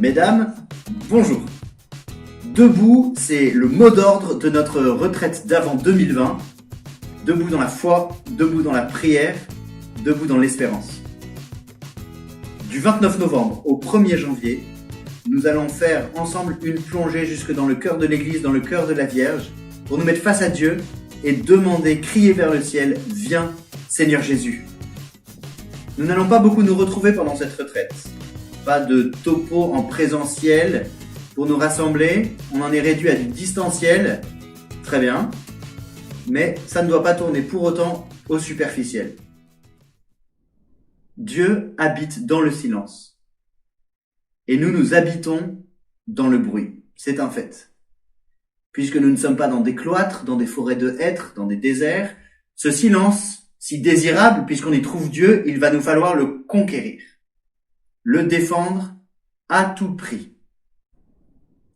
Mesdames, bonjour. Debout, c'est le mot d'ordre de notre retraite d'avant 2020. Debout dans la foi, debout dans la prière, debout dans l'espérance. Du 29 novembre au 1er janvier, nous allons faire ensemble une plongée jusque dans le cœur de l'Église, dans le cœur de la Vierge, pour nous mettre face à Dieu et demander, crier vers le ciel, « Viens, Seigneur Jésus ». Nous n'allons pas beaucoup nous retrouver pendant cette retraite. Pas de topo en présentiel pour nous rassembler. On en est réduit à du distanciel. Très bien. Mais ça ne doit pas tourner pour autant au superficiel. Dieu habite dans le silence. Et nous habitons dans le bruit. C'est un fait. Puisque nous ne sommes pas dans des cloîtres, dans des forêts de hêtres, dans des déserts, ce silence, si désirable, puisqu'on y trouve Dieu, il va nous falloir le conquérir. Le défendre à tout prix.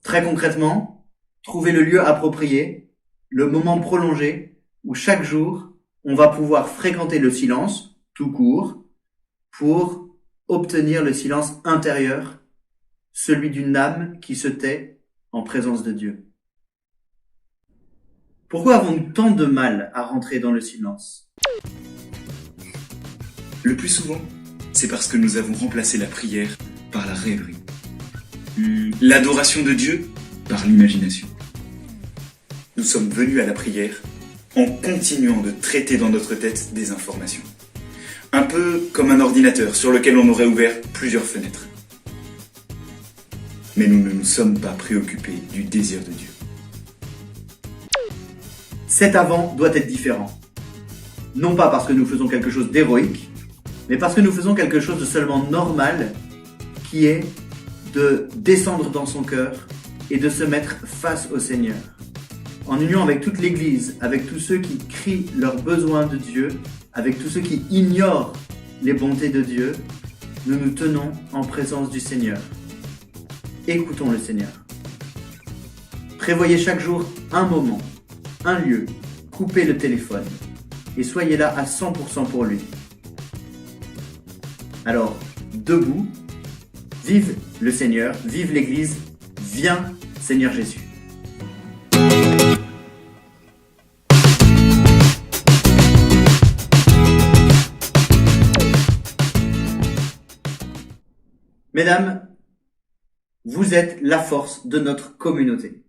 Très concrètement, trouver le lieu approprié, le moment prolongé, où chaque jour, on va pouvoir fréquenter le silence, tout court, pour obtenir le silence intérieur, celui d'une âme qui se tait en présence de Dieu. Pourquoi avons-nous tant de mal à rentrer dans le silence ? Le plus souvent, c'est parce que nous avons remplacé la prière par la rêverie. L'adoration de Dieu par l'imagination. Nous sommes venus à la prière en continuant de traiter dans notre tête des informations. Un peu comme un ordinateur sur lequel on aurait ouvert plusieurs fenêtres. Mais nous ne nous sommes pas préoccupés du désir de Dieu. Cet avant doit être différent. Non pas parce que nous faisons quelque chose d'héroïque, mais parce que nous faisons quelque chose de seulement normal, qui est de descendre dans son cœur et de se mettre face au Seigneur. En union avec toute l'Église, avec tous ceux qui crient leurs besoins de Dieu, avec tous ceux qui ignorent les bontés de Dieu, nous nous tenons en présence du Seigneur. Écoutons le Seigneur. Prévoyez chaque jour un moment, un lieu, coupez le téléphone et soyez là à 100% pour lui. Alors, debout, vive le Seigneur, vive l'Église, viens Seigneur Jésus. Mesdames, vous êtes la force de notre communauté.